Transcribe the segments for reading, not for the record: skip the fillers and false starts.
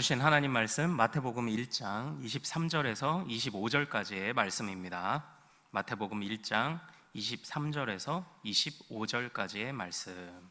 주신 하나님 말씀 마태복음 1장 23절에서 25절까지의 말씀입니다. 마태복음 1장 23절에서 25절까지의 말씀.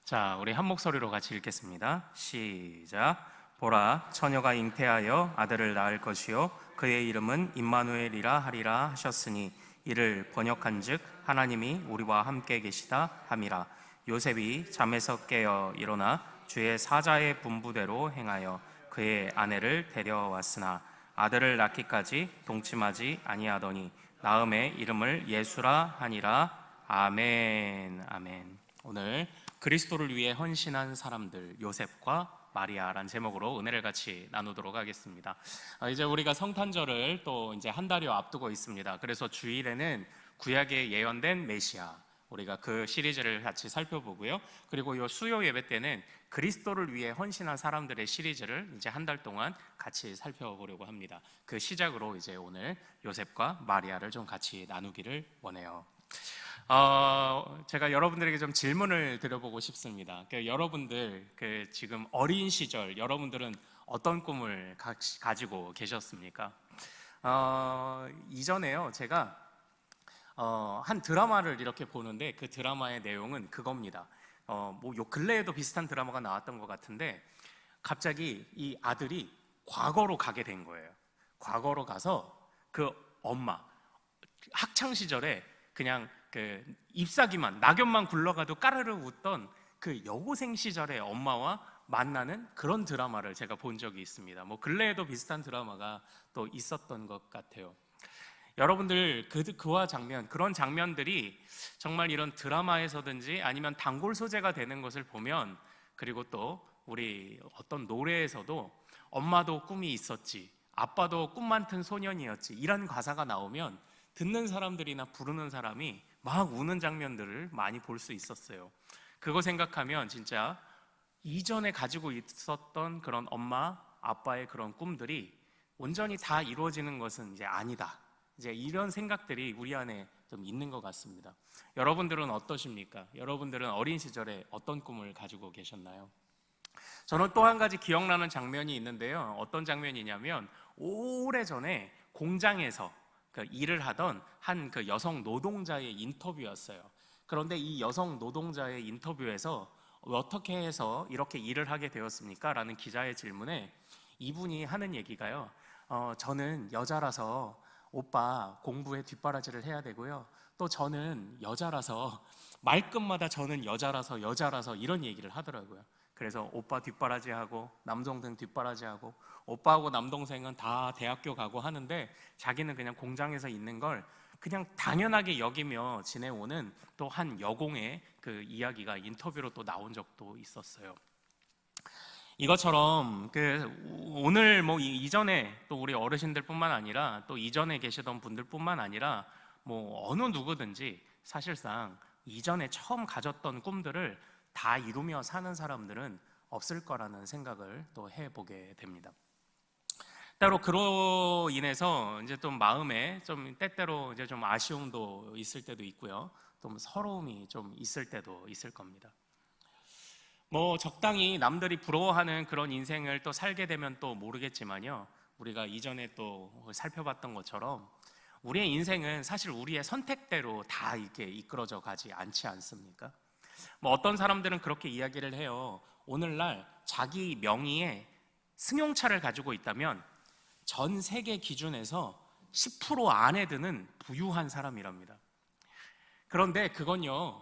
자, 우리 한 목소리로 같이 읽겠습니다. 시작. 보라, 처녀가 잉태하여 아들을 낳을 것이요 그의 이름은 임마누엘이라 하리라 하셨으니 이를 번역한즉 하나님이 우리와 함께 계시다 함이라. 요셉이 잠에서 깨어 일어나 주의 사자의 분부대로 행하여 그의 아내를 데려왔으나 아들을 낳기까지 동침하지 아니하더니 낳음의 이름을 예수라 하니라. 아멘. 아멘. 오늘 그리스도를 위해 헌신한 사람들 요셉과 마리아라는 제목으로 은혜를 같이 나누도록 하겠습니다. 이제 우리가 성탄절을 또 이제 한 달여 앞두고 있습니다. 그래서 주일에는 구약에 예언된 메시아, 우리가 그 시리즈를 같이 살펴보고요. 그리고 이 수요 예배 때는 그리스도를 위해 헌신한 사람들의 시리즈를 이제 한 달 동안 같이 살펴보려고 합니다. 그 시작으로 이제 오늘 요셉과 마리아를 좀 같이 나누기를 원해요. 제가 여러분들에게 좀 질문을 드려보고 싶습니다. 여러분들 지금 어린 시절 여러분들은 어떤 꿈을 가지고 계셨습니까? 이전에요 제가 한 드라마를 이렇게 보는데 그 드라마의 내용은 그겁니다. 뭐 요 근래에도 비슷한 드라마가 나왔던 것 같은데 갑자기 이 아들이 과거로 가게 된 거예요. 과거로 가서 그 엄마 학창 시절에 그냥 그 잎사귀만 낙엽만 굴러가도 까르르 웃던 그 여고생 시절의 엄마와 만나는 그런 드라마를 제가 본 적이 있습니다. 뭐 근래에도 비슷한 드라마가 또 있었던 것 같아요. 여러분들 그와 그런 장면들이 정말 이런 드라마에서든지 아니면 단골 소재가 되는 것을 보면, 그리고 또 우리 어떤 노래에서도 엄마도 꿈이 있었지, 아빠도 꿈 많던 소년이었지, 이런 가사가 나오면 듣는 사람들이나 부르는 사람이 막 우는 장면들을 많이 볼 수 있었어요. 그거 생각하면 진짜 이전에 가지고 있었던 그런 엄마, 아빠의 그런 꿈들이 온전히 다 이루어지는 것은 이제 아니다, 이제 이런 생각들이 우리 안에 좀 있는 것 같습니다. 여러분들은 어떠십니까? 여러분들은 어린 시절에 어떤 꿈을 가지고 계셨나요? 저는 또 한 가지 기억나는 장면이 있는데요. 어떤 장면이냐면 오래전에 공장에서 그 일을 하던 한 그 여성 노동자의 인터뷰였어요. 그런데 이 여성 노동자의 인터뷰에서 어떻게 해서 이렇게 일을 하게 되었습니까? 라는 기자의 질문에 이분이 하는 얘기가요, 저는 여자라서 오빠 공부에 뒷바라지를 해야 되고요, 또 저는 여자라서 말끝마다 저는 여자라서 이런 얘기를 하더라고요. 그래서 오빠 뒷바라지하고 남동생 뒷바라지하고 오빠하고 남동생은 다 대학교 가고 하는데 자기는 그냥 공장에서 있는 걸 그냥 당연하게 여기며 지내오는 또 한 여공의 그 이야기가 인터뷰로 또 나온 적도 있었어요. 이것처럼 오늘 뭐 이전에 또 우리 어르신들뿐만 아니라 또 이전에 계시던 분들뿐만 아니라 뭐 어느 누구든지 사실상 이전에 처음 가졌던 꿈들을 다 이루며 사는 사람들은 없을 거라는 생각을 또 해보게 됩니다. 따로 그로 인해서 이제 좀 마음에 좀 때때로 이제 좀 아쉬움도 있을 때도 있고요, 또 서러움이 좀 있을 때도 있을 겁니다. 뭐 적당히 남들이 부러워하는 그런 인생을 또 살게 되면 또 모르겠지만요, 우리가 이전에 또 살펴봤던 것처럼 우리의 인생은 사실 우리의 선택대로 다 이렇게 이끌어져 가지 않지 않습니까? 뭐 어떤 사람들은 그렇게 이야기를 해요. 오늘날 자기 명의의 승용차를 가지고 있다면 전 세계 기준에서 10% 안에 드는 부유한 사람이랍니다. 그런데 그건요,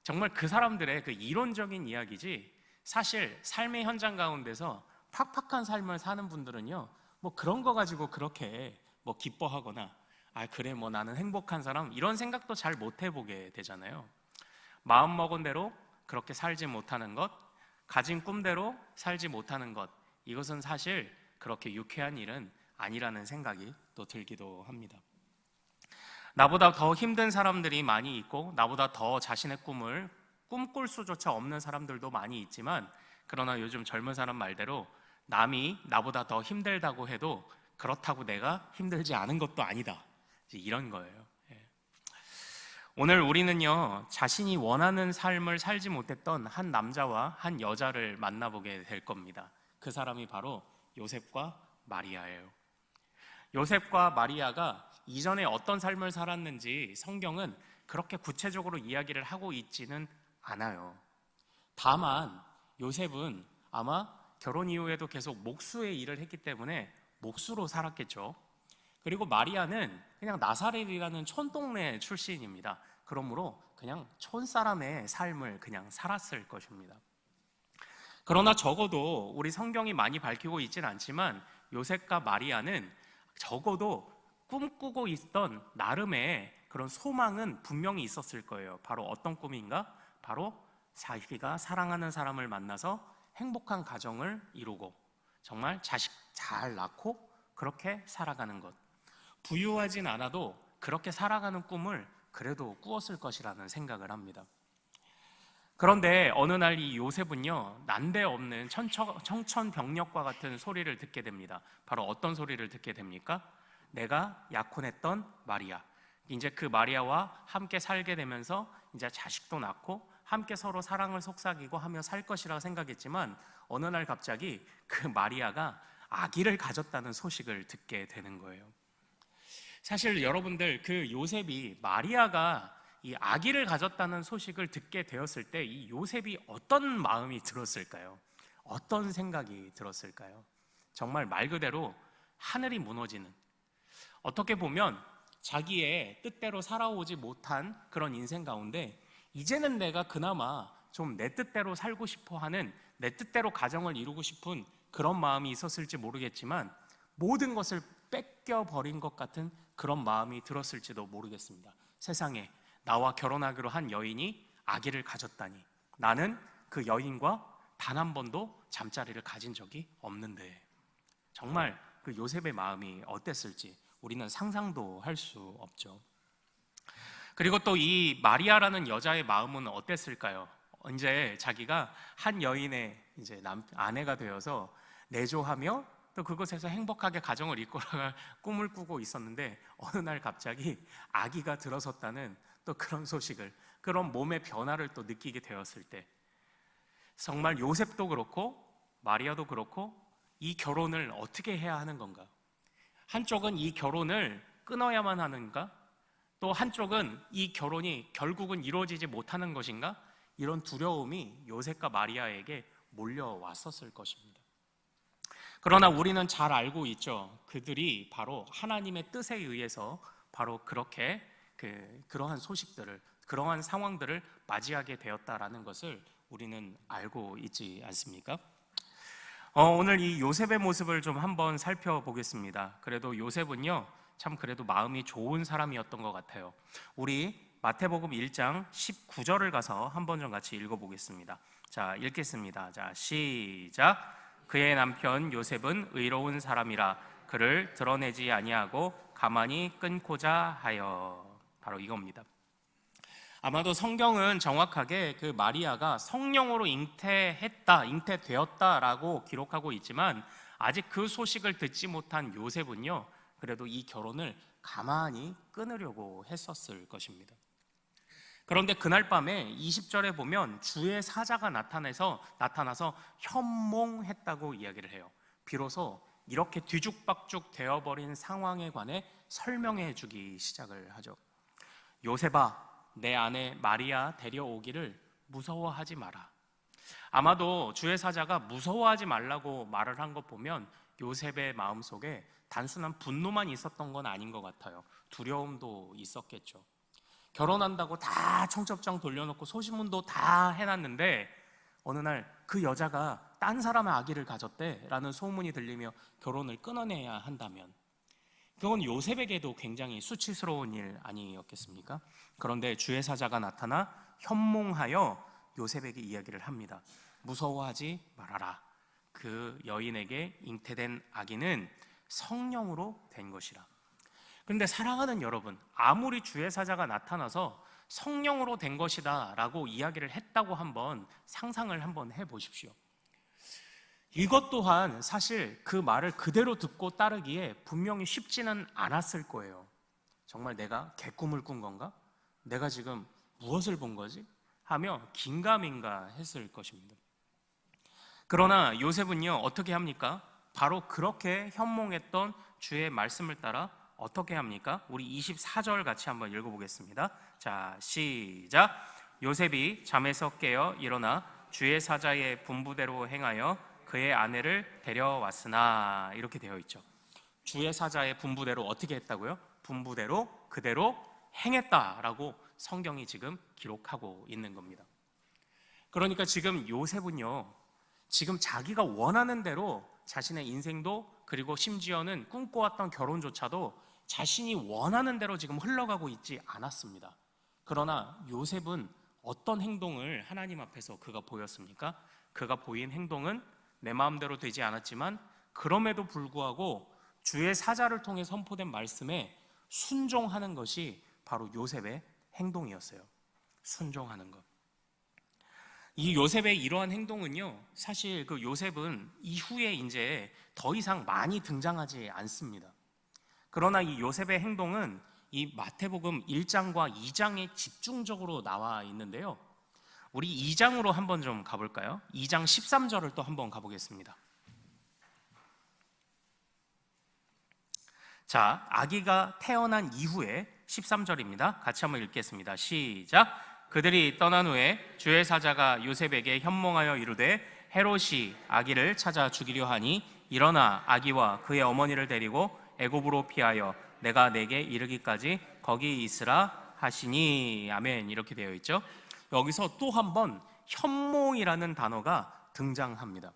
정말 그 사람들의 그 이론적인 이야기지, 사실 삶의 현장 가운데서 팍팍한 삶을 사는 분들은요, 뭐 그런 거 가지고 그렇게 뭐 기뻐하거나 그래 뭐 나는 행복한 사람, 이런 생각도 잘 못 해보게 되잖아요. 마음 먹은 대로 그렇게 살지 못하는 것, 가진 꿈대로 살지 못하는 것, 이것은 사실 그렇게 유쾌한 일은 아니라는 생각이 또 들기도 합니다. 나보다 더 힘든 사람들이 많이 있고 나보다 더 자신의 꿈을 꿈꿀 수조차 없는 사람들도 많이 있지만, 그러나 요즘 젊은 사람 말대로 남이 나보다 더 힘들다고 해도 그렇다고 내가 힘들지 않은 것도 아니다, 이런 거예요. 오늘 우리는요, 자신이 원하는 삶을 살지 못했던 한 남자와 한 여자를 만나보게 될 겁니다. 그 사람이 바로 요셉과 마리아예요. 요셉과 마리아가 이전에 어떤 삶을 살았는지 성경은 그렇게 구체적으로 이야기를 하고 있지는 않아요. 다만 요셉은 아마 결혼 이후에도 계속 목수의 일을 했기 때문에 목수로 살았겠죠. 그리고 마리아는 그냥 나사렛이라는 촌동네 출신입니다. 그러므로 그냥 촌사람의 삶을 그냥 살았을 것입니다. 그러나 적어도 우리 성경이 많이 밝히고 있지는 않지만 요셉과 마리아는 적어도 꿈꾸고 있던 나름의 그런 소망은 분명히 있었을 거예요. 바로 어떤 꿈인가? 바로 자기가 사랑하는 사람을 만나서 행복한 가정을 이루고 정말 자식 잘 낳고 그렇게 살아가는 것. 부유하진 않아도 그렇게 살아가는 꿈을 그래도 꾸었을 것이라는 생각을 합니다. 그런데 어느 날 이 요셉은요, 난데없는 청천벽력과 같은 소리를 듣게 됩니다. 바로 어떤 소리를 듣게 됩니까? 내가 약혼했던 마리아, 이제 그 마리아와 함께 살게 되면서 이제 자식도 낳고 함께 서로 사랑을 속삭이고 하며 살 것이라고 생각했지만 어느 날 갑자기 그 마리아가 아기를 가졌다는 소식을 듣게 되는 거예요. 사실 여러분들, 그 요셉이 마리아가 이 아기를 가졌다는 소식을 듣게 되었을 때 이 요셉이 어떤 마음이 들었을까요? 어떤 생각이 들었을까요? 정말 말 그대로 하늘이 무너지는, 어떻게 보면 자기의 뜻대로 살아오지 못한 그런 인생 가운데 이제는 내가 그나마 좀 내 뜻대로 살고 싶어 하는, 내 뜻대로 가정을 이루고 싶은 그런 마음이 있었을지 모르겠지만 모든 것을 뺏겨버린 것 같은 그런 마음이 들었을지도 모르겠습니다. 세상에 나와 결혼하기로 한 여인이 아기를 가졌다니, 나는 그 여인과 단 한 번도 잠자리를 가진 적이 없는데, 정말 그 요셉의 마음이 어땠을지 우리는 상상도 할 수 없죠. 그리고 또 이 마리아라는 여자의 마음은 어땠을까요? 이제 자기가 한 여인의 이제 아내가 되어서 내조하며 또 그곳에서 행복하게 가정을 이끌어갈 꿈을 꾸고 있었는데 어느 날 갑자기 아기가 들어섰다는 또 그런 소식을, 그런 몸의 변화를 또 느끼게 되었을 때 정말 요셉도 그렇고 마리아도 그렇고 이 결혼을 어떻게 해야 하는 건가? 한쪽은 이 결혼을 끊어야만 하는가? 또 한쪽은 이 결혼이 결국은 이루어지지 못하는 것인가? 이런 두려움이 요셉과 마리아에게 몰려왔었을 것입니다. 그러나 우리는 잘 알고 있죠. 그들이 바로 하나님의 뜻에 의해서 바로 그렇게 그러한 소식들을, 그러한 상황들을 맞이하게 되었다라는 것을 우리는 알고 있지 않습니까? 오늘 이 요셉의 모습을 좀 한번 살펴보겠습니다. 그래도 요셉은요, 참 그래도 마음이 좋은 사람이었던 것 같아요. 우리 마태복음 1장 19절을 가서 한번 좀 같이 읽어보겠습니다. 자, 읽겠습니다. 자, 시작. 그의 남편 요셉은 의로운 사람이라 그를 드러내지 아니하고 가만히 끊고자 하여. 바로 이겁니다. 아마도 성경은 정확하게 그 마리아가 성령으로 잉태되었다라고 기록하고 있지만 아직 그 소식을 듣지 못한 요셉은요, 그래도 이 결혼을 가만히 끊으려고 했었을 것입니다. 그런데 그날 밤에 20절에 보면 주의 사자가 나타나서 현몽했다고 이야기를 해요. 비로소 이렇게 뒤죽박죽 되어버린 상황에 관해 설명해 주기 시작을 하죠. 요셉아, 내 아내 마리아 데려오기를 무서워하지 마라. 아마도 주의 사자가 무서워하지 말라고 말을 한 것 보면 요셉의 마음속에 단순한 분노만 있었던 건 아닌 것 같아요. 두려움도 있었겠죠. 결혼한다고 다 청첩장 돌려놓고 소시문도 다 해놨는데 어느 날 그 여자가 딴 사람의 아기를 가졌대라는 소문이 들리며 결혼을 끊어내야 한다면 그건 요셉에게도 굉장히 수치스러운 일 아니었겠습니까? 그런데 주의 사자가 나타나 현몽하여 요셉에게 이야기를 합니다. 무서워하지 말아라. 그 여인에게 잉태된 아기는 성령으로 된 것이라. 그런데 사랑하는 여러분, 아무리 주의 사자가 나타나서 성령으로 된 것이다 라고 이야기를 했다고 한번 상상을 한번 해보십시오. 이것 또한 사실 그 말을 그대로 듣고 따르기에 분명히 쉽지는 않았을 거예요. 정말 내가 개꿈을 꾼 건가? 내가 지금 무엇을 본 거지? 하며 긴가민가 했을 것입니다. 그러나 요셉은요 어떻게 합니까? 바로 그렇게 현몽했던 주의 말씀을 따라 어떻게 합니까? 우리 24절 같이 한번 읽어보겠습니다. 자, 시작. 요셉이 잠에서 깨어 일어나 주의 사자의 분부대로 행하여 그의 아내를 데려왔으나, 이렇게 되어 있죠. 주의 사자의 분부대로 어떻게 했다고요? 분부대로 그대로 행했다라고 성경이 지금 기록하고 있는 겁니다. 그러니까 지금 요셉은요, 지금 자기가 원하는 대로 자신의 인생도, 그리고 심지어는 꿈꿔왔던 결혼조차도 자신이 원하는 대로 지금 흘러가고 있지 않았습니다. 그러나 요셉은 어떤 행동을 하나님 앞에서 그가 보였습니까? 그가 보인 행동은 내 마음대로 되지 않았지만 그럼에도 불구하고 주의 사자를 통해 선포된 말씀에 순종하는 것이 바로 요셉의 행동이었어요. 순종하는 것. 이 요셉의 이러한 행동은요, 사실 그 요셉은 이후에 이제 더 이상 많이 등장하지 않습니다. 그러나 이 요셉의 행동은 이 마태복음 1장과 2장에 집중적으로 나와 있는데요. 우리 2장으로 한번 좀 가볼까요? 2장 13절을 또 한번 가보겠습니다. 자, 아기가 태어난 이후에 13절입니다. 같이 한번 읽겠습니다. 시작. 그들이 떠난 후에 주의 사자가 요셉에게 현몽하여 이르되 헤롯이 아기를 찾아 죽이려 하니 일어나 아기와 그의 어머니를 데리고 애굽으로 피하여 내가 내게 이르기까지 거기 있으라 하시니. 아멘. 이렇게 되어 있죠. 여기서 또 한 번 현몽이라는 단어가 등장합니다.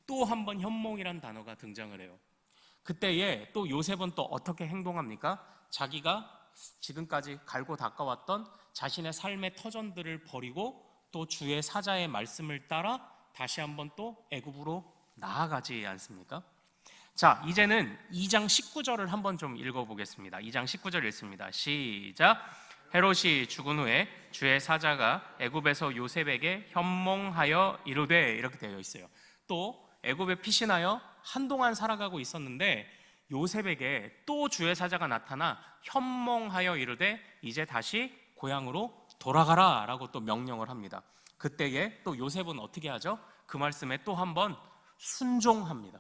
또 한 번 현몽이라는 단어가 등장을 해요. 그때에 또 요셉은 또 어떻게 행동합니까? 자기가 지금까지 갈고 닦아왔던 자신의 삶의 터전들을 버리고 또 주의 사자의 말씀을 따라 다시 한번 또 애굽으로 나아가지 않습니까? 자, 이제는 2장 19절을 한번 좀 읽어보겠습니다. 2장 19절 읽습니다. 시작. 헤롯이 죽은 후에 주의 사자가 애굽에서 요셉에게 현몽하여 이르되, 이렇게 되어 있어요. 또 애굽에 피신하여 한동안 살아가고 있었는데 요셉에게 또 주의 사자가 나타나 현몽하여 이르되 이제 다시 고향으로 돌아가라 라고 또 명령을 합니다. 그때에 또 요셉은 어떻게 하죠? 그 말씀에 또 한번 순종합니다.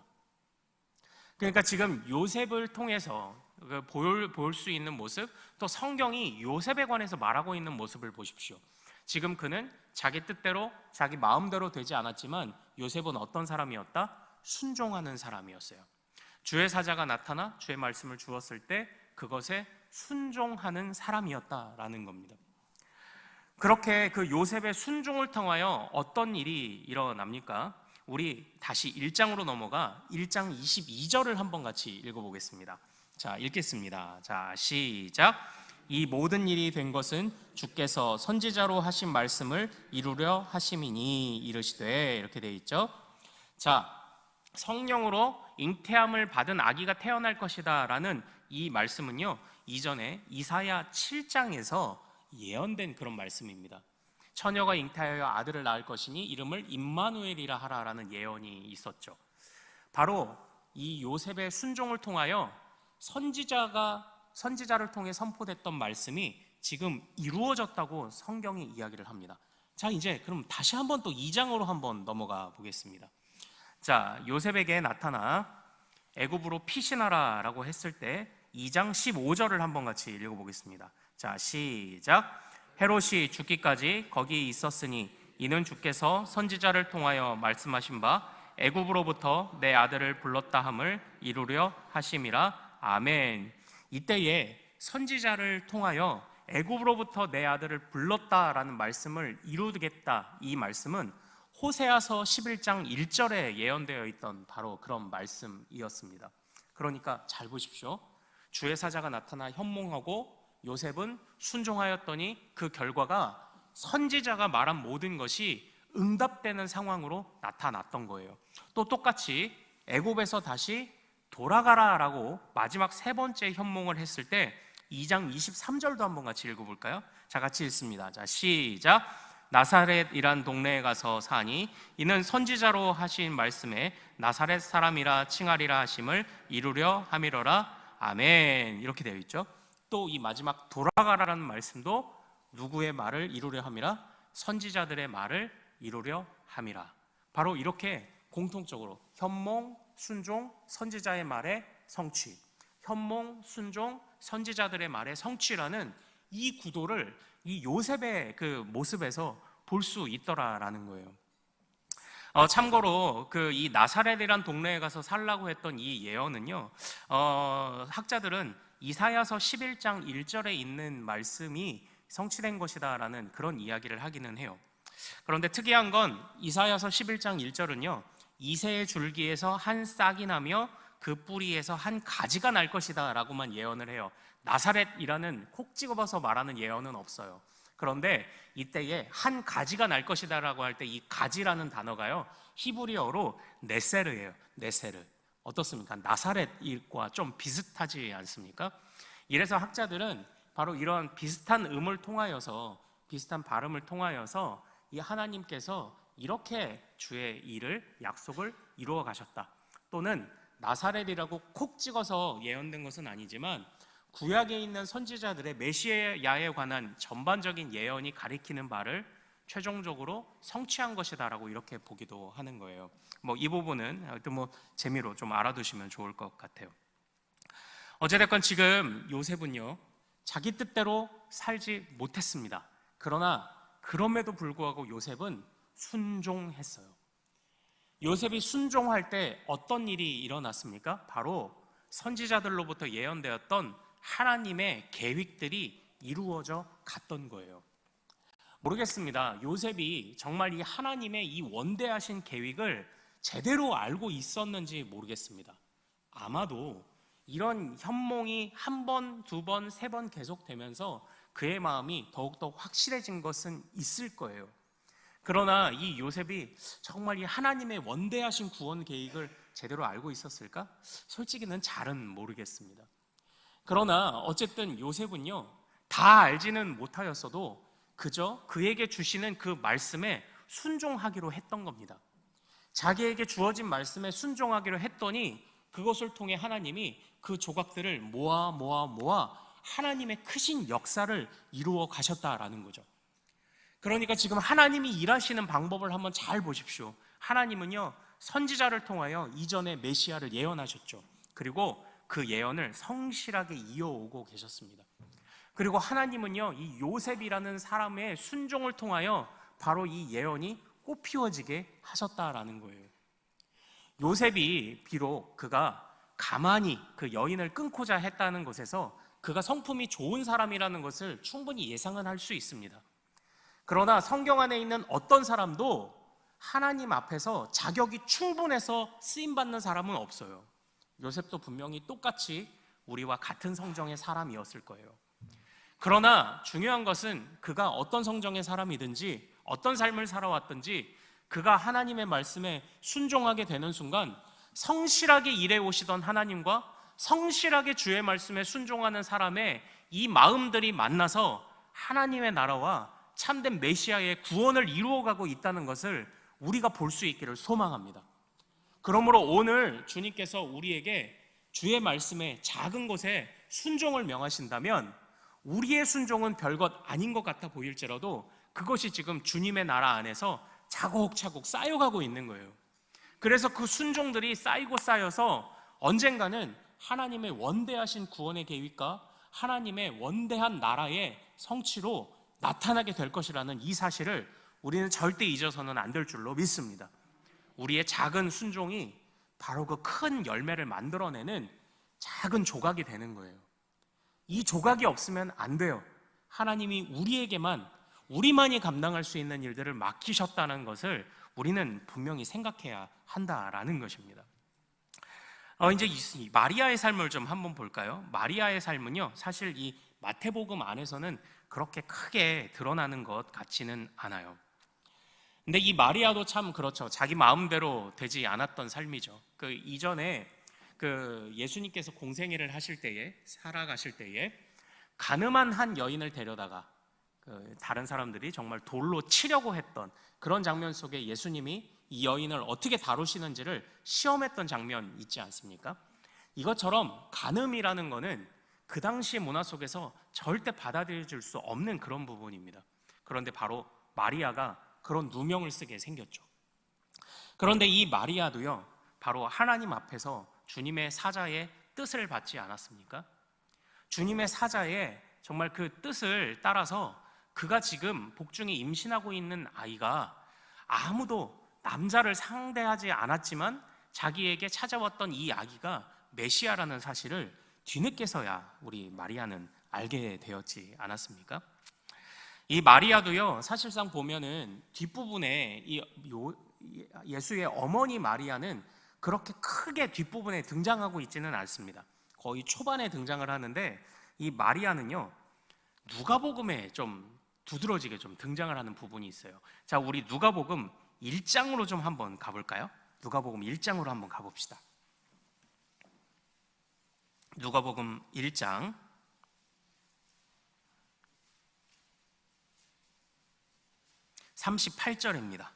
그러니까 지금 요셉을 통해서 볼 수 있는 모습, 또 성경이 요셉에 관해서 말하고 있는 모습을 보십시오. 지금 그는 자기 뜻대로 자기 마음대로 되지 않았지만 요셉은 어떤 사람이었다? 순종하는 사람이었어요. 주의 사자가 나타나 주의 말씀을 주었을 때 그것에 순종하는 사람이었다라는 겁니다. 그렇게 그 요셉의 순종을 통하여 어떤 일이 일어납니까? 우리 다시 1장으로 넘어가 1장 22절을 한번 같이 읽어보겠습니다. 자, 읽겠습니다. 자, 시작. 이 모든 일이 된 것은 주께서 선지자로 하신 말씀을 이루려 하심이니 이르시되, 이렇게 되어 있죠. 자, 성령으로 잉태함을 받은 아기가 태어날 것이다 라는 이 말씀은요, 이전에 이사야 7장에서 예언된 그런 말씀입니다. 처녀가 잉태하여 아들을 낳을 것이니 이름을 임마누엘이라 하라라는 예언이 있었죠. 바로 이 요셉의 순종을 통하여 선지자를 통해 선포됐던 말씀이 지금 이루어졌다고 성경이 이야기를 합니다. 자, 이제 그럼 다시 한번 또 2장으로 한번 넘어가 보겠습니다. 자, 요셉에게 나타나 애굽으로 피신하라 라고 했을 때 2장 15절을 한번 같이 읽어보겠습니다. 자, 시작. 헤롯이 죽기까지 거기 있었으니 이는 주께서 선지자를 통하여 말씀하신 바 애굽으로부터 내 아들을 불렀다 함을 이루려 하심이라. 아멘. 이때에 선지자를 통하여 애굽으로부터 내 아들을 불렀다라는 말씀을 이루겠다, 이 말씀은 호세아서 11장 1절에 예언되어 있던 바로 그런 말씀이었습니다. 그러니까 잘 보십시오. 주의 사자가 나타나 현몽하고 요셉은 순종하였더니 그 결과가 선지자가 말한 모든 것이 응답되는 상황으로 나타났던 거예요. 또 똑같이 애굽에서 다시 돌아가라라고 마지막 세 번째 현몽을 했을 때 2장 23절도 한번 같이 읽어볼까요? 자, 같이 읽습니다. 자, 시작. 나사렛이란 동네에 가서 사니 이는 선지자로 하신 말씀에 나사렛 사람이라 칭하리라 하심을 이루려 함이러라. 아멘. 이렇게 되어 있죠. 또 이 마지막 돌아가라라는 말씀도 누구의 말을 이루려 함이라? 선지자들의 말을 이루려 함이라. 바로 이렇게 공통적으로 현몽, 순종, 선지자의 말에 성취, 현몽, 순종, 선지자들의 말에 성취라는 이 구도를 이 요셉의 그 모습에서 볼 수 있더라라는 거예요. 참고로 그 이 나사렛이란 동네에 가서 살라고 했던 이 예언은요, 학자들은 이사야서 11장 1절에 있는 말씀이 성취된 것이다라는 그런 이야기를 하기는 해요. 그런데 특이한 건 이사야서 11장 1절은요, 이새의 줄기에서 한 싹이 나며 그 뿌리에서 한 가지가 날 것이다 라고만 예언을 해요. 나사렛이라는 콕 찍어봐서 말하는 예언은 없어요. 그런데 이때에 한 가지가 날 것이다 라고 할 때 이 가지라는 단어가요, 히브리어로 네세르예요. 네세르. 어떻습니까? 나사렛과 좀 비슷하지 않습니까? 이래서 학자들은 바로 이런 비슷한 음을 통하여서, 비슷한 발음을 통하여서 이 하나님께서 이렇게 주의 일을, 약속을 이루어 가셨다, 또는 나사렛이라고 콕 찍어서 예언된 것은 아니지만 구약에 있는 선지자들의 메시아에 관한 전반적인 예언이 가리키는 바를 최종적으로 성취한 것이다라고 이렇게 보기도 하는 거예요. 이 부분은 재미로 좀 알아두시면 좋을 것 같아요. 어찌됐건 지금 요셉은요, 자기 뜻대로 살지 못했습니다. 그러나 그럼에도 불구하고 요셉은 순종했어요. 요셉이 순종할 때 어떤 일이 일어났습니까? 바로 선지자들로부터 예언되었던 하나님의 계획들이 이루어져 갔던 거예요. 모르겠습니다. 요셉이 정말 이 하나님의 이 원대하신 계획을 제대로 알고 있었는지 모르겠습니다. 아마도 이런 현몽이 한 번, 두 번, 세 번 계속되면서 그의 마음이 더욱더 확실해진 것은 있을 거예요. 그러나 이 요셉이 정말 이 하나님의 원대하신 구원 계획을 제대로 알고 있었을까? 솔직히는 잘은 모르겠습니다. 그러나 어쨌든 요셉은요, 다 알지는 못하였어도 그저 그에게 주시는 그 말씀에 순종하기로 했던 겁니다. 자기에게 주어진 말씀에 순종하기로 했더니 그것을 통해 하나님이 그 조각들을 모아 하나님의 크신 역사를 이루어 가셨다라는 거죠. 그러니까 지금 하나님이 일하시는 방법을 한번 잘 보십시오. 하나님은요, 선지자를 통하여 이전에 메시아를 예언하셨죠. 그리고 그 예언을 성실하게 이어오고 계셨습니다. 그리고 하나님은요, 이 요셉이라는 사람의 순종을 통하여 바로 이 예언이 꽃피워지게 하셨다라는 거예요. 요셉이 비록 그가 가만히 그 여인을 끊고자 했다는 것에서 그가 성품이 좋은 사람이라는 것을 충분히 예상은 할 수 있습니다. 그러나 성경 안에 있는 어떤 사람도 하나님 앞에서 자격이 충분해서 쓰임받는 사람은 없어요. 요셉도 분명히 똑같이 우리와 같은 성정의 사람이었을 거예요. 그러나 중요한 것은 그가 어떤 성정의 사람이든지 어떤 삶을 살아왔든지 그가 하나님의 말씀에 순종하게 되는 순간 성실하게 일해 오시던 하나님과 성실하게 주의 말씀에 순종하는 사람의 이 마음들이 만나서 하나님의 나라와 참된 메시아의 구원을 이루어가고 있다는 것을 우리가 볼 수 있기를 소망합니다. 그러므로 오늘 주님께서 우리에게 주의 말씀에 작은 것에 순종을 명하신다면 우리의 순종은 별것 아닌 것 같아 보일지라도 그것이 지금 주님의 나라 안에서 차곡차곡 쌓여가고 있는 거예요. 그래서 그 순종들이 쌓이고 쌓여서 언젠가는 하나님의 원대하신 구원의 계획과 하나님의 원대한 나라의 성취로 나타나게 될 것이라는 이 사실을 우리는 절대 잊어서는 안 될 줄로 믿습니다. 우리의 작은 순종이 바로 그 큰 열매를 만들어내는 작은 조각이 되는 거예요. 이 조각이 없으면 안 돼요. 하나님이 우리만이 감당할 수 있는 일들을 맡기셨다는 것을 우리는 분명히 생각해야 한다라는 것입니다. 이제 이 마리아의 삶을 좀 한번 볼까요? 마리아의 삶은요, 사실 이 마태복음 안에서는 그렇게 크게 드러나는 것 같지는 않아요. 근데 이 마리아도 참 그렇죠. 자기 마음대로 되지 않았던 삶이죠. 그 이전에 그 예수님께서 공생애를 하실 때에, 살아가실 때에 가늠한 한 여인을 데려다가 다른 사람들이 정말 돌로 치려고 했던 그런 장면 속에 예수님이 이 여인을 어떻게 다루시는지를 시험했던 장면 있지 않습니까? 이것처럼 간음이라는 거는 그 당시 문화 속에서 절대 받아들여질 수 없는 그런 부분입니다. 그런데 바로 마리아가 그런 누명을 쓰게 생겼죠. 그런데 이 마리아도요, 바로 하나님 앞에서 주님의 사자의 뜻을 받지 않았습니까? 주님의 사자의 정말 그 뜻을 따라서 그가 지금 복중에 임신하고 있는 아이가 아무도 남자를 상대하지 않았지만 자기에게 찾아왔던 이 아기가 메시아라는 사실을 뒤늦게서야 우리 마리아는 알게 되었지 않았습니까? 이 마리아도요, 사실상 보면은 뒷부분에 예수의 어머니 마리아는 그렇게 크게 뒷부분에 등장하고 있지는 않습니다. 거의 초반에 등장을 하는데 이 마리아는요, 누가복음에 좀 두드러지게 좀 등장을 하는 부분이 있어요. 자, 우리 누가복음 1장으로 좀 한번 가볼까요? 누가복음 1장으로 한번 가봅시다. 누가복음 1장 38절입니다.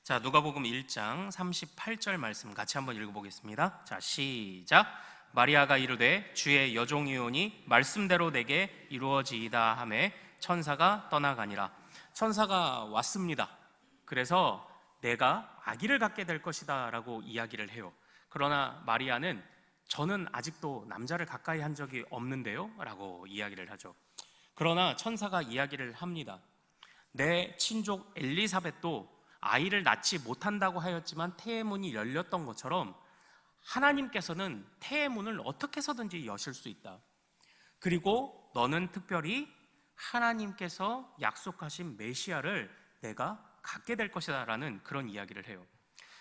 자, 누가복음 1장 38절 말씀 같이 한번 읽어보겠습니다. 자, 시작. 마리아가 이르되 주의 여종이오니 말씀대로 내게 이루어지이다 하매 천사가 떠나가니라. 천사가 왔습니다. 그래서 내가 아기를 갖게 될 것이다 라고 이야기를 해요. 그러나 마리아는 저는 아직도 남자를 가까이 한 적이 없는데요 라고 이야기를 하죠. 그러나 천사가 이야기를 합니다. 내 친족 엘리사벳도 아이를 낳지 못한다고 하였지만 태의 문이 열렸던 것처럼 하나님께서는 태의 문을 어떻게 해서든지 여실 수 있다. 그리고 너는 특별히 하나님께서 약속하신 메시아를 내가 갖게 될 것이다 라는 그런 이야기를 해요.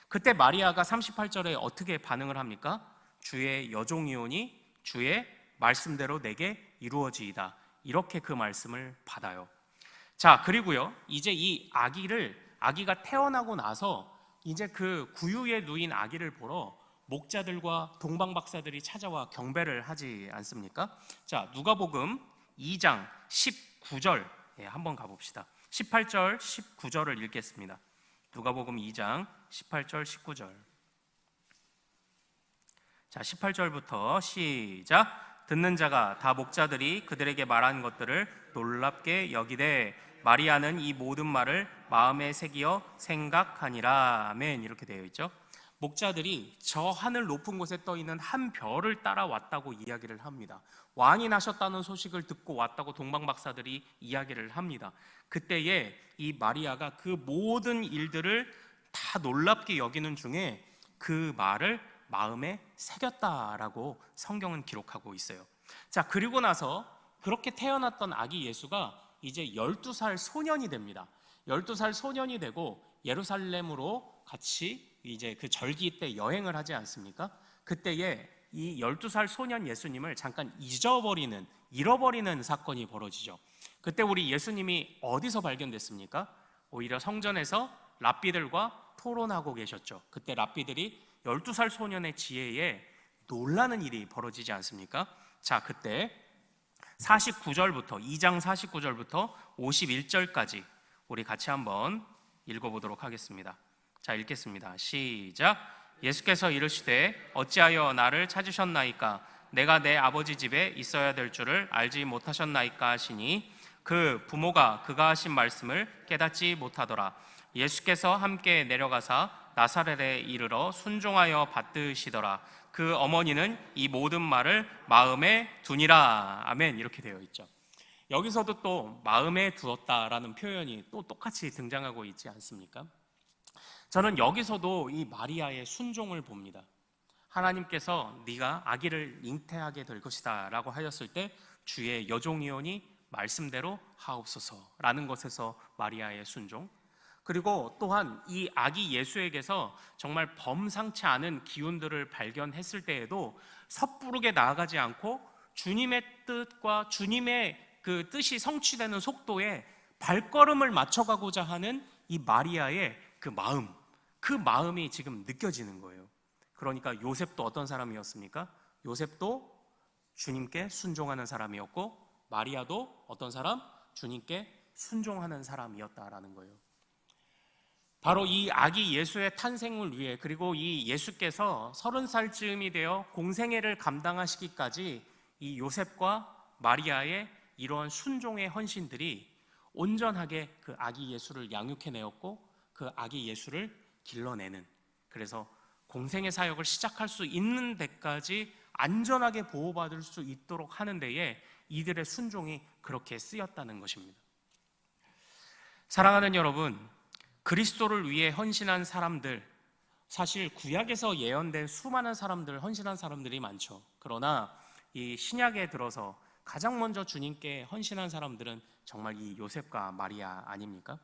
그때 마리아가 38절에 어떻게 반응을 합니까? 주의 여종이오니 주의 말씀대로 내게 이루어지이다. 이렇게 그 말씀을 받아요. 자, 그리고요, 이제 이 아기가 태어나고 나서 이제 그 구유에 누인 아기를 보러 목자들과 동방박사들이 찾아와 경배를 하지 않습니까? 자, 누가복음 2장 19절 한번 가봅시다. 18절 19절을 읽겠습니다. 누가복음 2장 18절 19절. 자, 18절부터 시작. 듣는 자가 다 목자들이 그들에게 말한 것들을 놀랍게 여기되 마리아는 이 모든 말을 마음에 새기어 생각하니라. 아멘. 이렇게 되어 있죠. 목자들이 저 하늘 높은 곳에 떠 있는 한 별을 따라왔다고 이야기를 합니다. 왕이 나셨다는 소식을 듣고 왔다고 동방박사들이 이야기를 합니다. 그때에 이 마리아가 그 모든 일들을 다 놀랍게 여기는 중에 그 말을 마음에 새겼다라고 성경은 기록하고 있어요. 자, 그리고 나서 그렇게 태어났던 아기 예수가 이제 12살 소년이 됩니다. 12살 소년이 되고 예루살렘으로 같이 이제 그 절기 때 여행을 하지 않습니까? 그때에 이 12살 소년 예수님을 잠깐 잃어버리는 사건이 벌어지죠. 그때 우리 예수님이 어디서 발견됐습니까? 오히려 성전에서 랍비들과 토론하고 계셨죠. 그때 랍비들이 12살 소년의 지혜에 놀라는 일이 벌어지지 않습니까? 자, 그때 49절부터 2장 49절부터 51절까지 우리 같이 한번 읽어보도록 하겠습니다. 자, 읽겠습니다. 시작. 예수께서 이르시되 어찌하여 나를 찾으셨나이까? 내가 내 아버지 집에 있어야 될 줄을 알지 못하셨나이까 하시니 그 부모가 그가 하신 말씀을 깨닫지 못하더라. 예수께서 함께 내려가사 나사렛에 이르러 순종하여 받드시더라. 그 어머니는 이 모든 말을 마음에 두니라. 아멘. 이렇게 되어 있죠. 여기서도 또 마음에 두었다라는 표현이 또 똑같이 등장하고 있지 않습니까? 저는 여기서도 이 마리아의 순종을 봅니다. 하나님께서 네가 아기를 잉태하게 될 것이다 라고 하였을 때 주의 여종이오니 말씀대로 하옵소서라는 것에서 마리아의 순종, 그리고 또한 이 아기 예수에게서 정말 범상치 않은 기운들을 발견했을 때에도 섣부르게 나아가지 않고 주님의 뜻과 주님의 그 뜻이 성취되는 속도에 발걸음을 맞춰가고자 하는 이 마리아의 그 마음이 지금 느껴지는 거예요. 그러니까 요셉도 어떤 사람이었습니까? 요셉도 주님께 순종하는 사람이었고 마리아도 어떤 사람? 주님께 순종하는 사람이었다라는 거예요. 바로 이 아기 예수의 탄생을 위해, 그리고 이 예수께서 30살쯤이 되어 공생애를 감당하시기까지 이 요셉과 마리아의 이러한 순종의 헌신들이 온전하게 그 아기 예수를 양육해내었고 그 아기 예수를 길러내는, 그래서 공생의 사역을 시작할 수 있는 데까지 안전하게 보호받을 수 있도록 하는 데에 이들의 순종이 그렇게 쓰였다는 것입니다. 사랑하는 여러분, 그리스도를 위해 헌신한 사람들, 사실 구약에서 예언된 수많은 사람들, 헌신한 사람들이 많죠. 그러나 이 신약에 들어서 가장 먼저 주님께 헌신한 사람들은 정말 이 요셉과 마리아 아닙니까?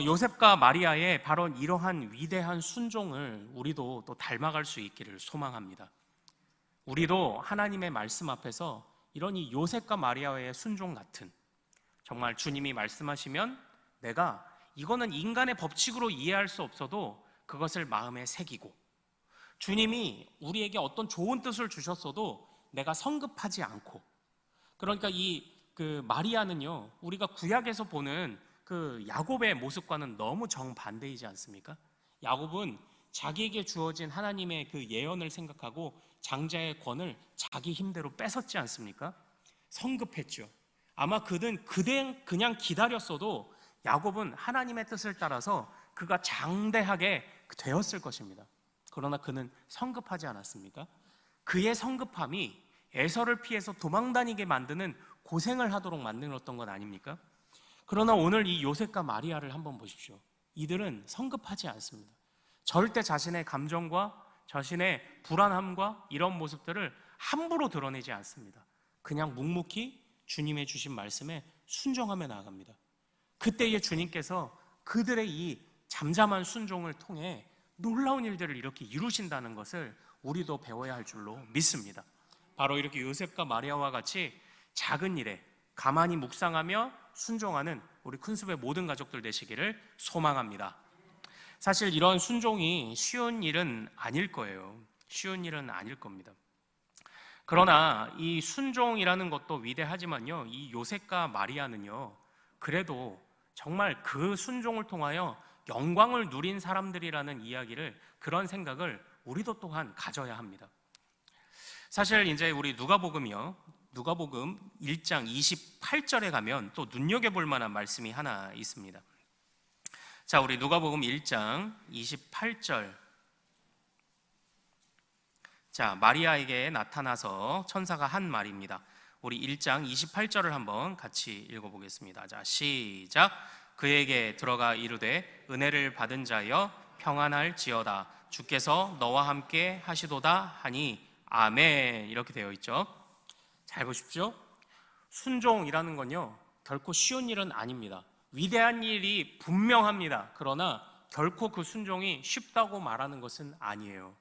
요셉과 마리아의 바로 이러한 위대한 순종을 우리도 또 닮아갈 수 있기를 소망합니다. 우리도 하나님의 말씀 앞에서 이런 이 요셉과 마리아의 순종 같은, 정말 주님이 말씀하시면 내가 이거는 인간의 법칙으로 이해할 수 없어도 그것을 마음에 새기고, 주님이 우리에게 어떤 좋은 뜻을 주셨어도 내가 성급하지 않고, 그러니까 그 마리아는요, 우리가 구약에서 보는 그 야곱의 모습과는 너무 정반대이지 않습니까? 야곱은 자기에게 주어진 하나님의 그 예언을 생각하고 장자의 권을 자기 힘대로 뺏었지 않습니까? 성급했죠. 아마 그는 그냥 기다렸어도 야곱은 하나님의 뜻을 따라서 그가 장대하게 되었을 것입니다. 그러나 그는 성급하지 않았습니까? 그의 성급함이 에서를 피해서 도망다니게 만드는 고생을 하도록 만들었던 건 아닙니까? 그러나 오늘 이 요셉과 마리아를 한번 보십시오. 이들은 성급하지 않습니다. 절대 자신의 감정과 자신의 불안함과 이런 모습들을 함부로 드러내지 않습니다. 그냥 묵묵히 주님의 주신 말씀에 순종하며 나아갑니다. 그때에 주님께서 그들의 이 잠잠한 순종을 통해 놀라운 일들을 이렇게 이루신다는 것을 우리도 배워야 할 줄로 믿습니다. 바로 이렇게 요셉과 마리아와 같이 작은 일에 가만히 묵상하며 순종하는 우리 큰숲의 모든 가족들 되시기를 소망합니다. 사실 이런 순종이 쉬운 일은 아닐 거예요. 쉬운 일은 아닐 겁니다. 그러나 이 순종이라는 것도 위대하지만요, 이 요셉과 마리아는요, 그래도 정말 그 순종을 통하여 영광을 누린 사람들이라는 이야기를, 그런 생각을 우리도 또한 가져야 합니다. 사실 이제 우리 누가복음이요, 누가복음 1장 28절에 가면 또 눈여겨볼 만한 말씀이 하나 있습니다. 자, 우리 누가복음 1장 28절. 자, 마리아에게 나타나서 천사가 한 말입니다. 우리 1장 28절을 한번 같이 읽어보겠습니다. 자, 시작. 그에게 들어가 이르되 은혜를 받은 자여 평안할지어다. 주께서 너와 함께 하시도다 하니 아멘. 이렇게 되어 있죠. 잘 보십시오. 순종이라는 건요, 결코 쉬운 일은 아닙니다. 위대한 일이 분명합니다. 그러나 결코 그 순종이 쉽다고 말하는 것은 아니에요.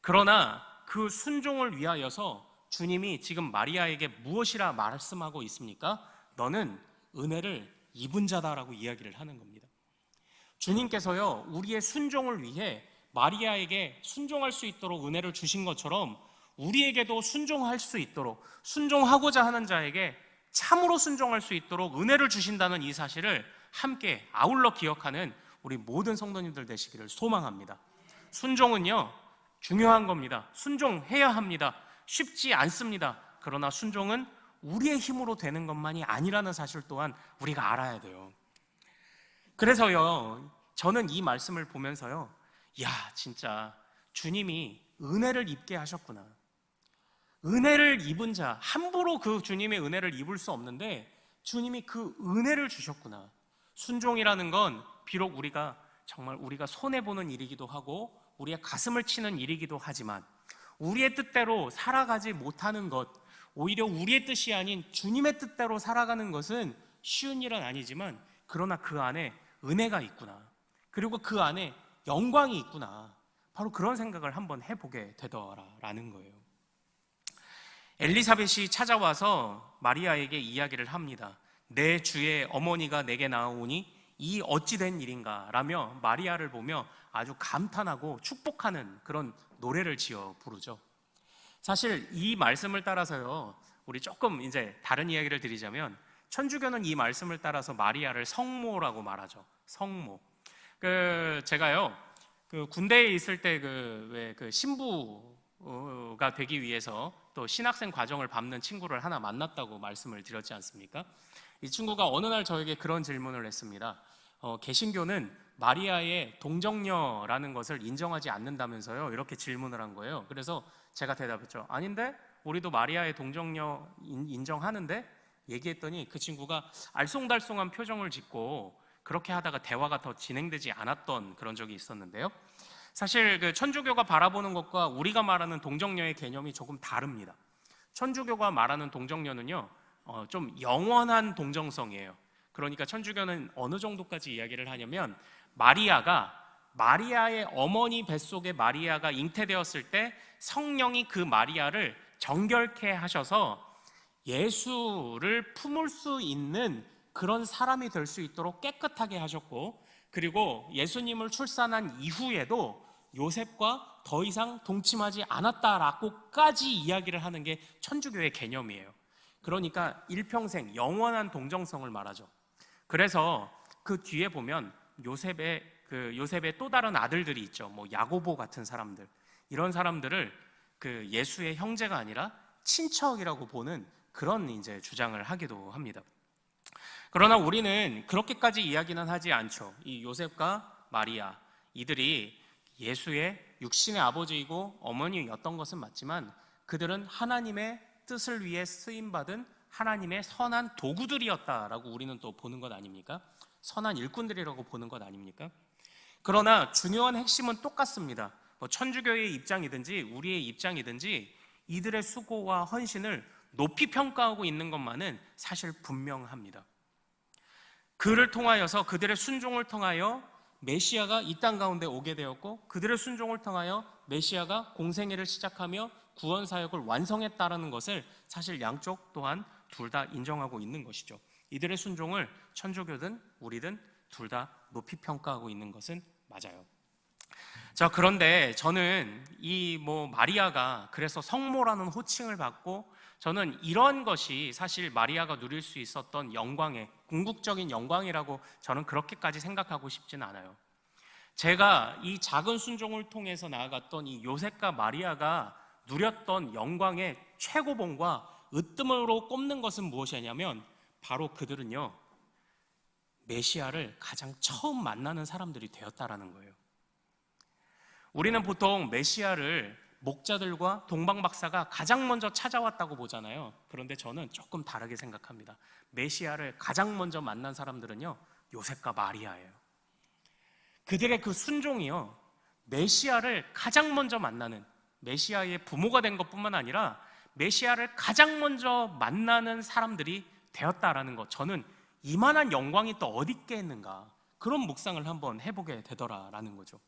그러나 그 순종을 위하여서 주님이 지금 마리아에게 무엇이라 말씀하고 있습니까? 너는 은혜를 입은 자다라고 이야기를 하는 겁니다. 주님께서요, 우리의 순종을 위해 마리아에게 순종할 수 있도록 은혜를 주신 것처럼 우리에게도 순종할 수 있도록, 순종하고자 하는 자에게 참으로 순종할 수 있도록 은혜를 주신다는 이 사실을 함께 아울러 기억하는 우리 모든 성도님들 되시기를 소망합니다. 순종은요, 중요한 겁니다. 순종해야 합니다. 쉽지 않습니다. 그러나 순종은 우리의 힘으로 되는 것만이 아니라는 사실 또한 우리가 알아야 돼요. 그래서요, 저는 이 말씀을 보면서요, 야, 진짜 주님이 은혜를 입게 하셨구나. 은혜를 입은 자, 함부로 그 주님의 은혜를 입을 수 없는데 주님이 그 은혜를 주셨구나. 순종이라는 건 비록 정말 우리가 손해보는 일이기도 하고 우리의 가슴을 치는 일이기도 하지만 우리의 뜻대로 살아가지 못하는 것, 오히려 우리의 뜻이 아닌 주님의 뜻대로 살아가는 것은 쉬운 일은 아니지만, 그러나 그 안에 은혜가 있구나, 그리고 그 안에 영광이 있구나, 바로 그런 생각을 한번 해보게 되더라라는 거예요. 엘리사벳이 찾아와서 마리아에게 이야기를 합니다. 내 주의 어머니가 내게 나오니 이 어찌 된 일인가 라며 마리아를 보며 아주 감탄하고 축복하는 그런 노래를 지어 부르죠. 사실 이 말씀을 따라서요, 우리 조금 이제 다른 이야기를 드리자면, 천주교는 이 말씀을 따라서 마리아를 성모라고 말하죠. 성모. 제가요, 군대에 있을 때 신부가 되기 위해서 또 신학생 과정을 밟는 친구를 하나 만났다고 말씀을 드렸지 않습니까? 이 친구가 어느 날 저에게 그런 질문을 했습니다. 개신교는 마리아의 동정녀라는 것을 인정하지 않는다면서요? 이렇게 질문을 한 거예요. 그래서 제가 대답했죠. 아닌데? 우리도 마리아의 동정녀 인정하는데? 얘기했더니 그 친구가 알쏭달쏭한 표정을 짓고 그렇게 하다가 대화가 더 진행되지 않았던 그런 적이 있었는데요. 사실 그 천주교가 바라보는 것과 우리가 말하는 동정녀의 개념이 조금 다릅니다. 천주교가 말하는 동정녀는요, 좀 영원한 동정성이에요. 그러니까 천주교는 어느 정도까지 이야기를 하냐면 마리아의 어머니 뱃속에 마리아가 잉태되었을 때 성령이 그 마리아를 정결케 하셔서 예수를 품을 수 있는 그런 사람이 될 수 있도록 깨끗하게 하셨고, 그리고 예수님을 출산한 이후에도 요셉과 더 이상 동침하지 않았다라고까지 이야기를 하는 게 천주교의 개념이에요. 그러니까 일평생 영원한 동정성을 말하죠. 그래서 그 뒤에 보면 요셉의 또 다른 아들들이 있죠. 뭐 야고보 같은 사람들, 이런 사람들을 그 예수의 형제가 아니라 친척이라고 보는 그런 이제 주장을 하기도 합니다. 그러나 우리는 그렇게까지 이야기는 하지 않죠. 이 요셉과 마리아, 이들이 예수의 육신의 아버지이고 어머니였던 것은 맞지만 그들은 하나님의 뜻을 위해 쓰임받은 하나님의 선한 도구들이었다라고 우리는 또 보는 것 아닙니까? 선한 일꾼들이라고 보는 것 아닙니까? 그러나 중요한 핵심은 똑같습니다. 천주교의 입장이든지 우리의 입장이든지 이들의 수고와 헌신을 높이 평가하고 있는 것만은 사실 분명합니다. 그를 통하여서, 그들의 순종을 통하여 메시아가 이 땅 가운데 오게 되었고, 그들의 순종을 통하여 메시아가 공생애를 시작하며 구원 사역을 완성했다라는 것을 사실 양쪽 또한 둘 다 인정하고 있는 것이죠. 이들의 순종을 천주교든 우리든 둘 다 높이 평가하고 있는 것은 맞아요. 자, 그런데 저는 이 마리아가 그래서 성모라는 호칭을 받고, 저는 이런 것이 사실 마리아가 누릴 수 있었던 영광의 궁극적인 영광이라고 저는 그렇게까지 생각하고 싶지는 않아요. 제가 이 작은 순종을 통해서 나아갔던 이 요셉과 마리아가 누렸던 영광의 최고봉과 으뜸으로 꼽는 것은 무엇이냐면 바로 그들은요, 메시아를 가장 처음 만나는 사람들이 되었다라는 거예요. 우리는 보통 메시아를 목자들과 동방박사가 가장 먼저 찾아왔다고 보잖아요. 그런데 저는 조금 다르게 생각합니다. 메시아를 가장 먼저 만난 사람들은요, 요셉과 마리아예요. 그들의 그 순종이요, 메시아를 가장 먼저 만나는, 메시아의 부모가 된 것뿐만 아니라 메시아를 가장 먼저 만나는 사람들이 되었다라는 것, 저는 이만한 영광이 또 어디 있겠는가, 그런 묵상을 한번 해보게 되더라라는 거죠.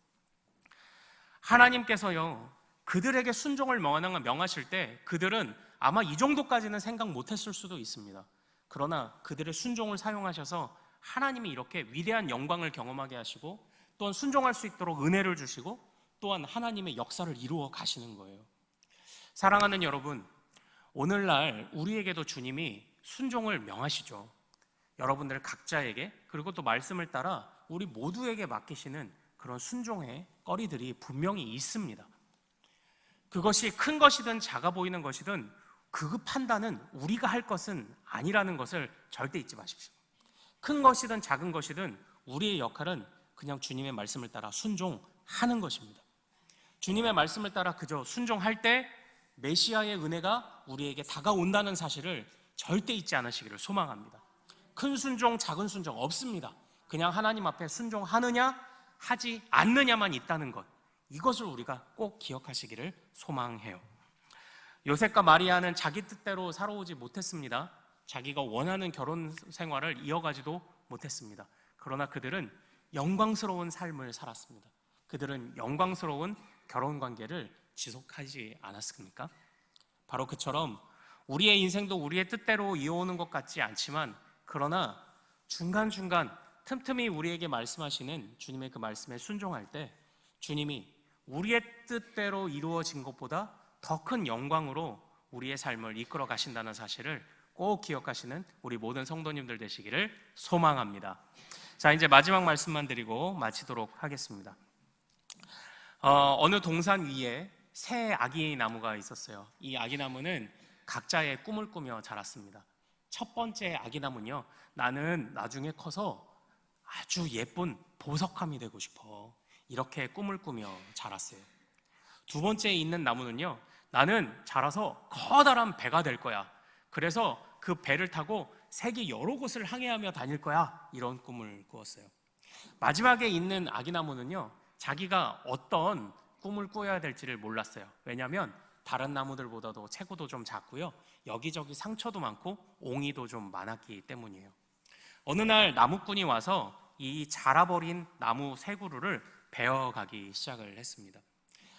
하나님께서요, 그들에게 순종을 명하실 때 그들은 아마 이 정도까지는 생각 못했을 수도 있습니다. 그러나 그들의 순종을 사용하셔서 하나님이 이렇게 위대한 영광을 경험하게 하시고, 또한 순종할 수 있도록 은혜를 주시고, 또한 하나님의 역사를 이루어 가시는 거예요. 사랑하는 여러분, 오늘날 우리에게도 주님이 순종을 명하시죠. 여러분들 각자에게, 그리고 또 말씀을 따라 우리 모두에게 맡기시는 그런 순종의 거리들이 분명히 있습니다. 그것이 큰 것이든 작아 보이는 것이든 그 판단은 우리가 할 것은 아니라는 것을 절대 잊지 마십시오. 큰 것이든 작은 것이든 우리의 역할은 그냥 주님의 말씀을 따라 순종하는 것입니다. 주님의 말씀을 따라 그저 순종할 때 메시아의 은혜가 우리에게 다가온다는 사실을 절대 잊지 않으시기를 소망합니다. 큰 순종, 작은 순종 없습니다. 그냥 하나님 앞에 순종하느냐 하지 않느냐만 있다는 것, 이것을 우리가 꼭 기억하시기를 소망해요. 요셉과 마리아는 자기 뜻대로 살아오지 못했습니다. 자기가 원하는 결혼 생활을 이어가지도 못했습니다. 그러나 그들은 영광스러운 삶을 살았습니다. 그들은 영광스러운 결혼 관계를 지속하지 않았습니까? 바로 그처럼 우리의 인생도 우리의 뜻대로 이어오는 것 같지 않지만, 그러나 중간중간 틈틈이 우리에게 말씀하시는 주님의 그 말씀에 순종할 때 주님이 우리의 뜻대로 이루어진 것보다 더 큰 영광으로 우리의 삶을 이끌어 가신다는 사실을 꼭 기억하시는 우리 모든 성도님들 되시기를 소망합니다. 자, 이제 마지막 말씀만 드리고 마치도록 하겠습니다. 어느 동산 위에 새 아기 나무가 있었어요. 이 아기 나무는 각자의 꿈을 꾸며 자랐습니다. 첫 번째 아기나무는요, 나는 나중에 커서 아주 예쁜 보석함이 되고 싶어, 이렇게 꿈을 꾸며 자랐어요. 두 번째에 있는 나무는요, 나는 자라서 커다란 배가 될 거야, 그래서 그 배를 타고 세계 여러 곳을 항해하며 다닐 거야, 이런 꿈을 꾸었어요. 마지막에 있는 아기나무는요, 자기가 어떤 꿈을 꾸어야 될지를 몰랐어요. 왜냐하면 다른 나무들보다도 체구도 좀 작고요, 여기저기 상처도 많고 옹이도 좀 많았기 때문이에요. 어느 날 나무꾼이 와서 이 자라버린 나무 세 그루를 베어가기 시작을 했습니다.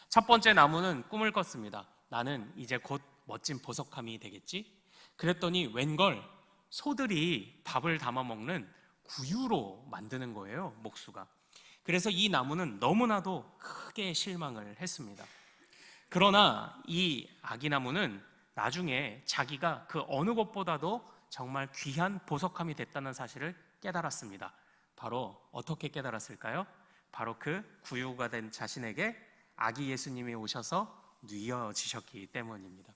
첫 번째 나무는 꿈을 꿨습니다. 나는 이제 곧 멋진 보석함이 되겠지? 그랬더니 웬걸 소들이 밥을 담아 먹는 구유로 만드는 거예요, 목수가. 그래서 이 나무는 너무나도 크게 실망을 했습니다. 그러나 이 아기나무는 나중에 자기가 그 어느 것보다도 정말 귀한 보석함이 됐다는 사실을 깨달았습니다. 바로 어떻게 깨달았을까요? 바로 그 구유가 된 자신에게 아기 예수님이 오셔서 뉘어지셨기 때문입니다.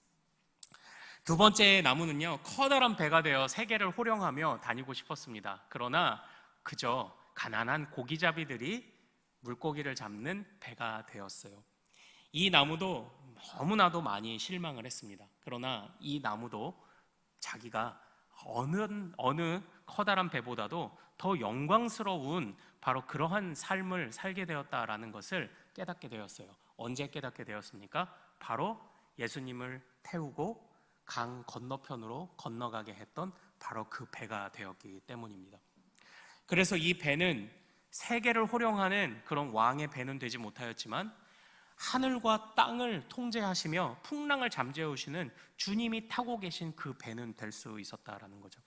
두 번째 나무는요, 커다란 배가 되어 세계를 호령하며 다니고 싶었습니다. 그러나 그저 가난한 고기잡이들이 물고기를 잡는 배가 되었어요. 이 나무도 너무나도 많이 실망을 했습니다. 그러나 이 나무도 자기가 어느 커다란 배보다도 더 영광스러운 바로 그러한 삶을 살게 되었다라는 것을 깨닫게 되었어요. 언제 깨닫게 되었습니까? 바로 예수님을 태우고 강 건너편으로 건너가게 했던 바로 그 배가 되었기 때문입니다. 그래서 이 배는 세계를 호령하는 그런 왕의 배는 되지 못하였지만 하늘과 땅을 통제하시며 풍랑을 잠재우시는 주님이 타고 계신 그 배는 될 수 있었다라는 거죠.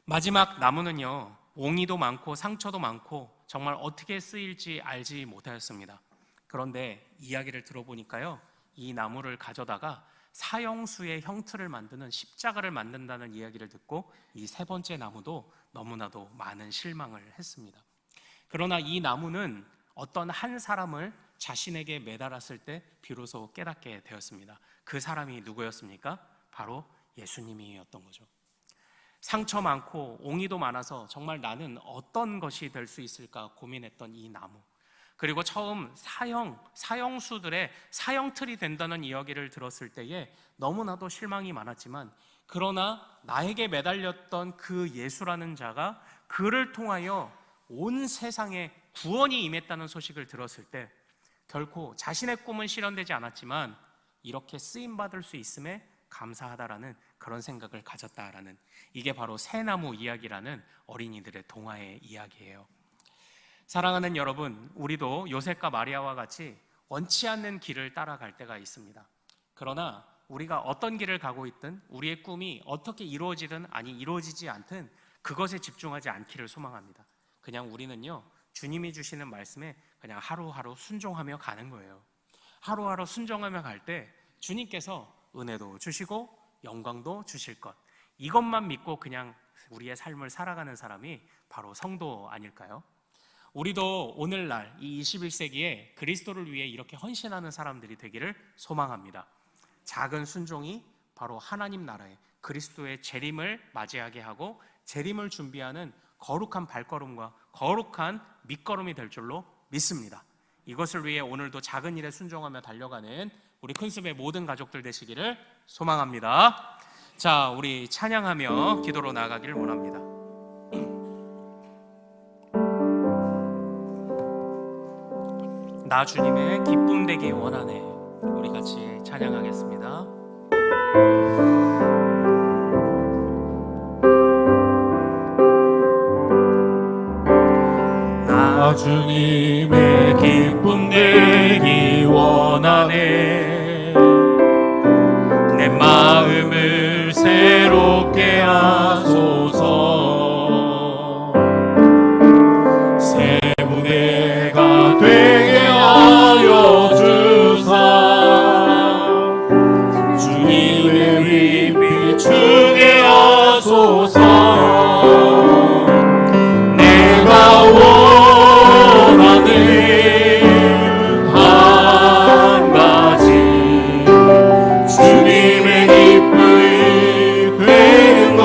마지막 나무는요, 옹이도 많고 상처도 많고 정말 어떻게 쓰일지 알지 못하였습니다. 그런데 이야기를 들어보니까요, 이 나무를 가져다가 사형수의 형틀을 만드는 십자가를 만든다는 이야기를 듣고 이 세 번째 나무도 너무나도 많은 실망을 했습니다. 그러나 이 나무는 어떤 한 사람을 자신에게 매달았을 때 비로소 깨닫게 되었습니다. 그 사람이 누구였습니까? 바로 예수님이었던 거죠. 상처 많고 옹이도 많아서 정말 나는 어떤 것이 될 수 있을까 고민했던 이 나무, 그리고 처음 사형수들의 사형틀이 된다는 이야기를 들었을 때에 너무나도 실망이 많았지만, 그러나 나에게 매달렸던 그 예수라는 자가 그를 통하여 온 세상에 구원이 임했다는 소식을 들었을 때 결코 자신의 꿈은 실현되지 않았지만 이렇게 쓰임받을 수 있음에 감사하다라는 그런 생각을 가졌다라는, 이게 바로 새나무 이야기라는 어린이들의 동화의 이야기예요. 사랑하는 여러분, 우리도 요셉과 마리아와 같이 원치 않는 길을 따라갈 때가 있습니다. 그러나 우리가 어떤 길을 가고 있든 우리의 꿈이 어떻게 이루어지든 아니 이루어지지 않든 그것에 집중하지 않기를 소망합니다. 그냥 우리는요, 주님이 주시는 말씀에 그냥 하루하루 순종하며 가는 거예요. 하루하루 순종하며 갈 때 주님께서 은혜도 주시고 영광도 주실 것, 이것만 믿고 그냥 우리의 삶을 살아가는 사람이 바로 성도 아닐까요? 우리도 오늘날 이 21세기에 그리스도를 위해 이렇게 헌신하는 사람들이 되기를 소망합니다. 작은 순종이 바로 하나님 나라의 그리스도의 재림을 맞이하게 하고 재림을 준비하는 거룩한 발걸음과 거룩한 밑걸음이 될 줄로 믿습니다. 이것을 위해 오늘도 작은 일에 순종하며 달려가는 우리 큰숲의 모든 가족들 되시기를 소망합니다. 자, 우리 찬양하며 기도로 나아가기를 원합니다. 나 주님의 기쁨 되기 원하네. 우리 같이 찬양하겠습니다. 나 주님의 기쁨 되기 원하네. 내 마음을 새롭게 하소서. 새 무대가 되게 하여 주사. 주님의 빛 비추게 하소서. 내가 원하는 한 가지, 주님의 기쁨이 되는 것.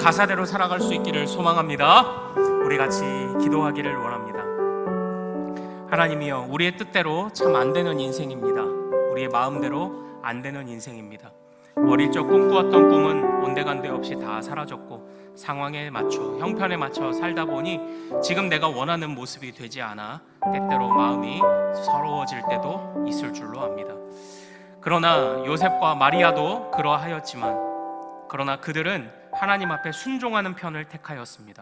가사대로 살아갈 수 있기를 소망합니다. 우리 같이 기도하기를 원합니다. 하나님이여, 우리의 뜻대로 참 안 되는 인생입니다. 우리의 마음대로 안 되는 인생입니다. 어릴 적 꿈꾸었던 꿈은 온데간데 없이 다 사라졌고, 상황에 맞춰, 형편에 맞춰 살다 보니 지금 내가 원하는 모습이 되지 않아 때때로 마음이 서러워질 때도 있을 줄로 압니다. 그러나 요셉과 마리아도 그러하였지만, 그러나 그들은 하나님 앞에 순종하는 편을 택하였습니다.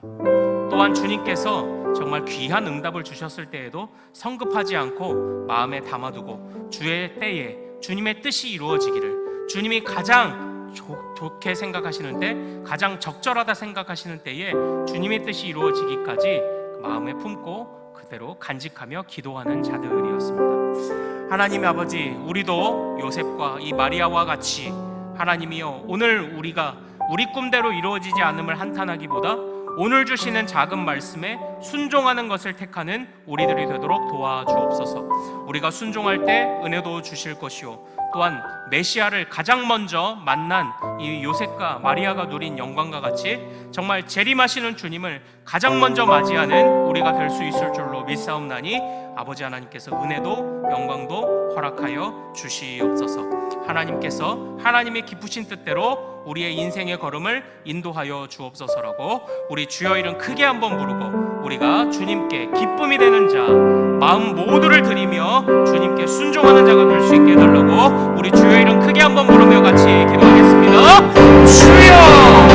또한 주님께서 정말 귀한 응답을 주셨을 때에도 성급하지 않고 마음에 담아두고 주의 때에 주님의 뜻이 이루어지기를, 주님이 가장 좋게 생각하시는 때, 가장 적절하다 생각하시는 때에 주님의 뜻이 이루어지기까지 마음에 품고 그대로 간직하며 기도하는 자들이었습니다. 하나님의 아버지, 우리도 요셉과 이 마리아와 같이 하나님이여, 오늘 우리가 우리 꿈대로 이루어지지 않음을 한탄하기보다 오늘 주시는 작은 말씀에 순종하는 것을 택하는 우리들이 되도록 도와주옵소서. 우리가 순종할 때 은혜도 주실 것이요, 또한 메시아를 가장 먼저 만난 이 요셉과 마리아가 누린 영광과 같이 정말 재림하시는 주님을 가장 먼저 맞이하는 우리가 될 수 있을 줄로 믿사옵나니 아버지 하나님께서 은혜도 영광도 허락하여 주시옵소서. 하나님께서 하나님의 기쁘신 뜻대로 우리의 인생의 걸음을 인도하여 주옵소서라고 우리 주여 이름 크게 한번 부르고, 우리가 주님께 기쁨이 되는 자, 마음 모두를 드리며 주님께 순종하는 자가 될 수 있게 해달라고 우리 주여 이름 크게 한번 부르며 같이 기도